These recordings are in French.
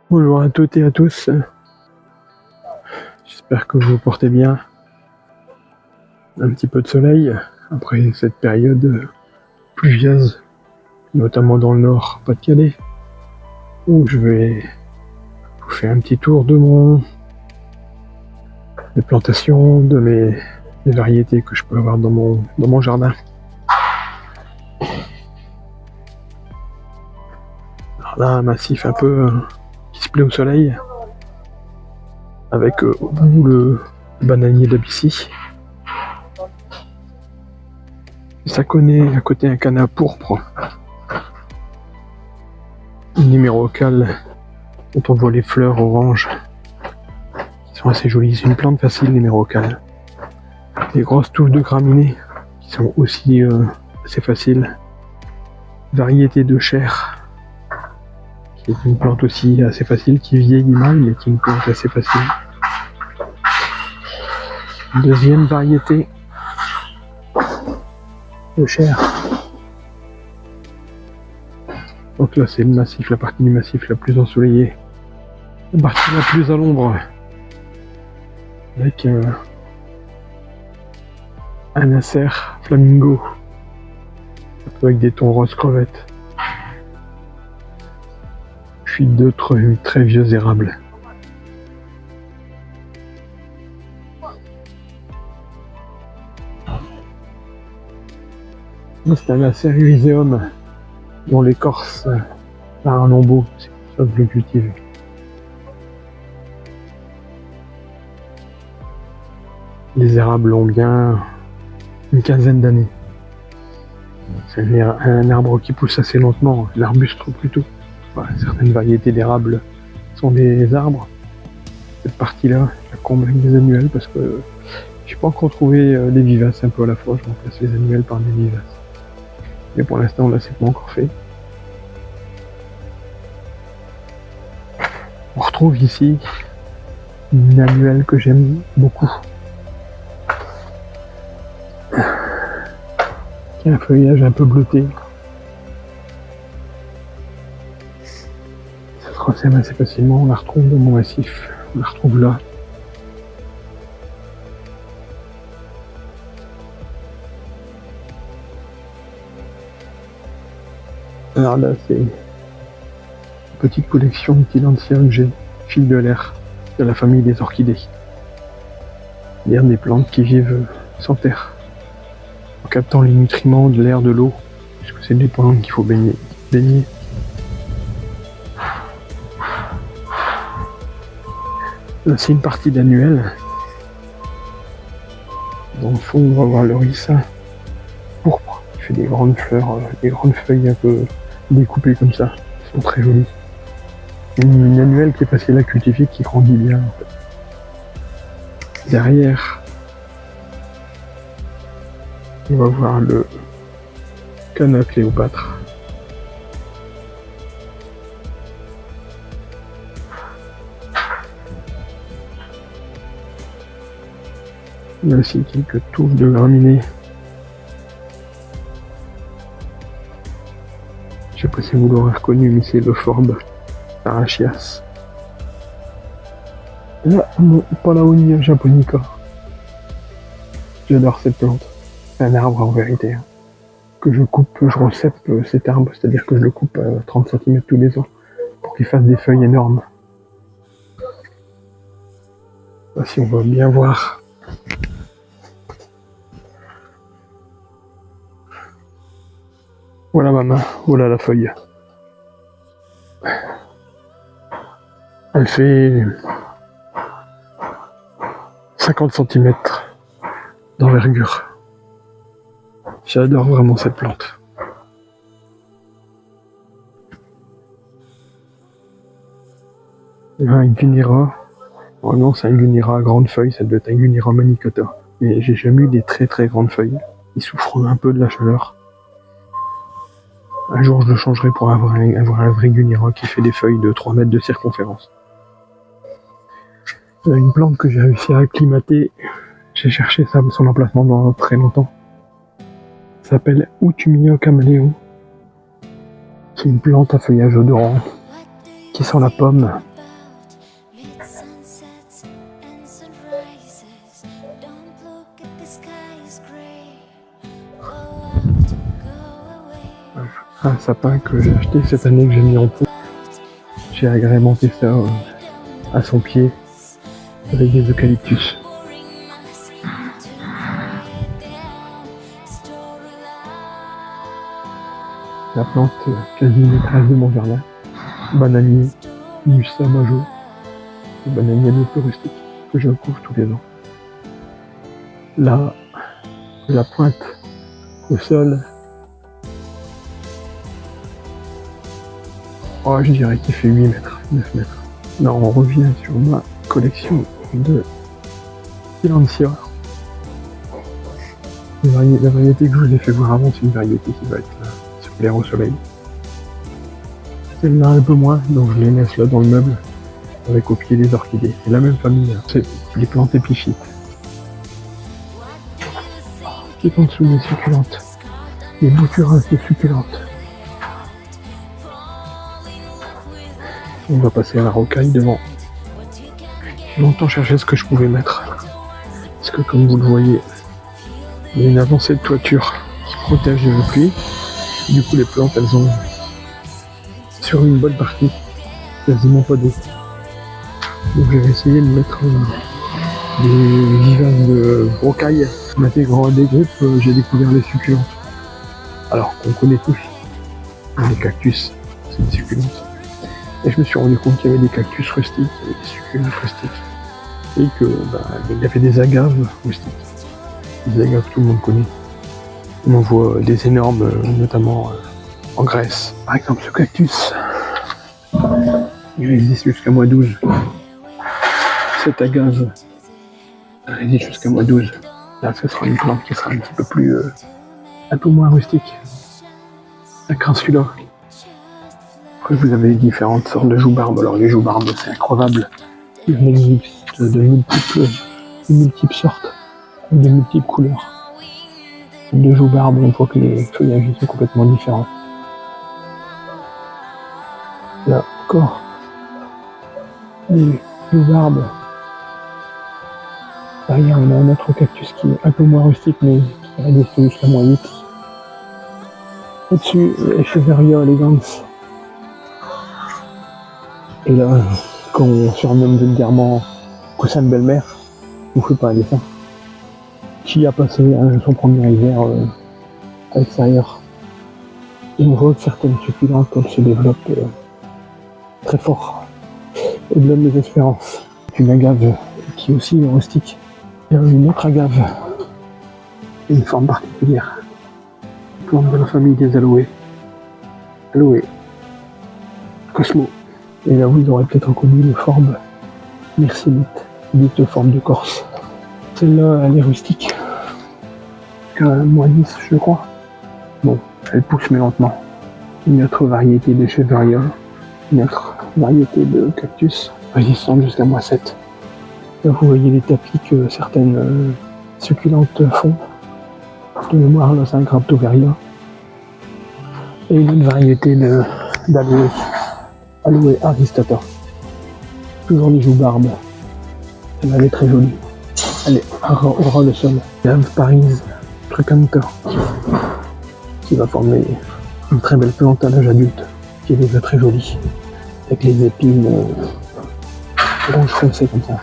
Bonjour à toutes et à tous, j'espère que vous vous portez bien. Un petit peu de soleil après cette période pluvieuse, notamment dans le nord Pas-de-Calais, où je vais vous faire un petit tour de des plantations, des variétés que je peux avoir dans mon jardin. Alors là, un massif un peu qui se plaît au soleil, avec au bout le bananier d'Abyssinies. Ça connaît à côté un canard pourpre, numéro cal, dont on voit les fleurs oranges, qui sont assez jolies. C'est une plante facile, numéro cal. Des grosses touffes de graminées, qui sont aussi assez faciles. Variété de chair, qui est une plante aussi assez facile, qui vieillit mal, mais qui est une plante assez facile. Deuxième variété de chair. Donc là, c'est le massif, la partie du massif la plus ensoleillée. La partie la plus à l'ombre. Avec un acer flamingo. Avec des tons rose crevette. Puis d'autres très vieux érables. C'est un acer elyséum dont l'écorce par un lambeau, c'est pour ça que je le cultive. Les érables ont bien une quinzaine d'années. C'est un arbre qui pousse assez lentement, l'arbuste plutôt. Enfin, certaines variétés d'érables sont des arbres. Cette partie-là, je la comble avec des annuelles parce que je n'ai pas encore trouvé des vivaces un peu à la fois. Je remplace les annuelles par des vivaces. Mais pour l'instant, là, c'est pas encore fait. On retrouve ici une annuelle que j'aime beaucoup. Qui a un feuillage un peu bleuté. Ça se ressème assez facilement, on la retrouve dans mon massif. On la retrouve là. Alors là, c'est une petite collection de tillandsia que j'ai, fil de l'air, de la famille des orchidées. C'est-à-dire des plantes qui vivent sans terre, en captant les nutriments de l'air, de l'eau, puisque c'est des plantes qu'il faut baigner. Là, c'est une partie d'annuelle. Dans le fond, on va voir le ricin pourpre, qui fait des grandes fleurs, des grandes feuilles un peu découpées comme ça, qui sont très jolies. Une annuelle qui est facile à cultiver, qui grandit bien en fait. Derrière, on va voir le Canna Cléopâtre. Il y a aussi quelques touffes de graminées. Je sais pas si vous l'aurez reconnu, mais c'est le Forbe Arachias. Là, non, Paulownia japonica. J'adore cette plante. C'est un arbre en vérité. Que je coupe, je recèpe cet arbre, c'est-à-dire que je le coupe à 30 cm tous les ans pour qu'il fasse des feuilles énormes. Là, si on va bien voir. Voilà ma main, voilà la feuille. Elle fait 50 cm d'envergure. J'adore vraiment cette plante. Il y a un Gunira. Vraiment, c'est un Gunira à grande feuille, ça doit être un Gunira manicata. Mais j'ai jamais eu des très très grandes feuilles. Il souffre un peu de la chaleur. Un jour, je le changerai pour avoir un vrai Gunira qui fait des feuilles de 3 mètres de circonférence. Une plante que j'ai réussi à acclimater, j'ai cherché son emplacement pendant très longtemps. Ça s'appelle Utumia caméléon. C'est une plante à feuillage odorant qui sent la pomme Un sapin que j'ai acheté cette année, que j'ai mis en pot. J'ai agrémenté ça à son pied avec des eucalyptus. La plante quasi maîtresse de mon jardin. Bananier, Musa Majo, le bananier un peu rustique que je couvre tous les ans. Là, la pointe au sol, oh, je dirais qu'il fait 8 mètres, 9 mètres. Là, on revient sur ma collection de Silencia. La variété que je vous ai fait voir avant, c'est une variété qui va être là, sur l'air au soleil. Celle-là un peu moins, donc je les laisse là dans le meuble, avec au pied des orchidées. C'est la même famille, hein. C'est les plantes épiphytes. Tout en dessous des succulentes, les boutures assez succulentes. On va passer à la rocaille devant. J'ai longtemps cherché ce que je pouvais mettre. Parce que comme vous le voyez, il y a une avancée de toiture qui protège de la pluie. Du coup les plantes elles ont sur une bonne partie quasiment pas d'eau. Donc j'ai essayé de mettre des vivaces de rocaille. En intégrant des groupes, j'ai découvert les succulentes. Alors qu'on connaît tous les cactus, c'est une succulente. Et je me suis rendu compte qu'il y avait des cactus rustiques et des succulentes rustiques. Et que il y avait des agaves rustiques. Des agaves que tout le monde connaît. On en voit des énormes, notamment en Grèce. Par exemple ce cactus. Il résiste jusqu'à moins 12. Cette agave résiste jusqu'à moins 12. Là ce sera une plante qui sera un petit peu plus un peu moins rustique. La crassula. Après vous avez différentes sortes de joubarbes. Alors les joubarbes c'est incroyable. Il existe de multiples sortes, de multiples couleurs. De joubarbes, on voit que les feuillages sont complètement différents. Là encore, les joubarbes. Derrière on a un autre cactus qui est un peu moins rustique mais qui résiste jusqu'à moins 8. Au-dessus, Echeveria elegans. Et là, qu'on surnomme vulgairement coussin de belle-mère, je vous fais pas un dessin, qui a passé son premier hiver à l'extérieur. Et on voit que certaines succulentes elles se développent très fort, au-delà de mes espérances. Une agave qui est aussi rustique. Il y a une autre agave, une forme particulière, plante de la famille des aloés. Aloé, Cosmo. Et là vous aurez peut-être reconnu les formes myrcélites, dites formes de Corse. Celle-là elle est rustique, jusqu'à moins 10 je crois. Bon, elle pousse mais lentement. Une autre variété d'Echeveria, une autre variété de cactus, résistante jusqu'à moins 7. Là vous voyez les tapis que certaines succulentes font. De mémoire là c'est un Graptoveria. Et une autre variété d'aloe. Aloe aristata. Toujours des joubarbes. Elle est très jolie. Elle est aura le sol. L'Ave Paris trucanta qui va former une très belle plante à l'âge adulte, qui est déjà très jolie, avec les épines rouge foncé comme ça.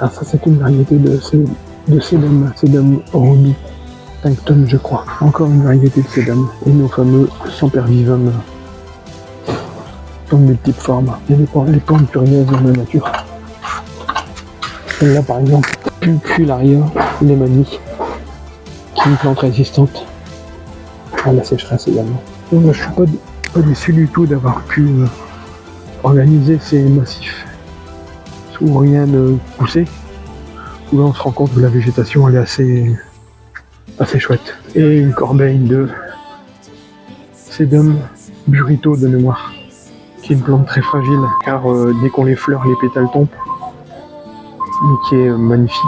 Alors ça c'est une variété de Sedum Robi Tincton je crois. Encore une variété de Sedum. Et nos fameux Sempervivum. De multiples formes. Il y a les plantes curieuses dans la nature. Celle-là par exemple, Pulcularia lemani, qui est une plante résistante à la sécheresse également. Donc je suis pas déçu du tout d'avoir pu organiser ces massifs où rien ne poussait, où là on se rend compte que la végétation elle est assez chouette. Et une corbeille de Sedum burrito de mémoire, qui est une plante très fragile, car dès qu'on les fleurs, les pétales tombent, mais qui est magnifique.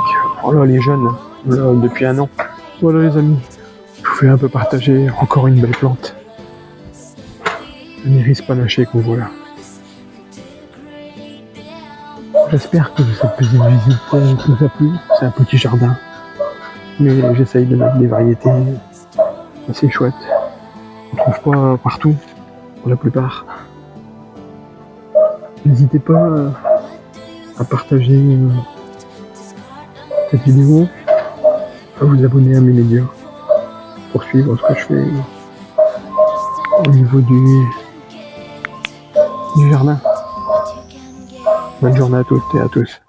Oh là, elle est jeune, là, depuis 1 an. Voilà les amis, je vous fais un peu partager encore une belle plante. Un iris panaché qu'on voit là. J'espère que cette petite visite vous a plu. C'est un petit jardin, mais j'essaye de mettre des variétés assez chouettes. On ne trouve pas partout. pour la plupart. N'hésitez pas à partager cette vidéo, à vous abonner à mes médias pour suivre ce que je fais au niveau du jardin. Bonne journée à toutes et à tous.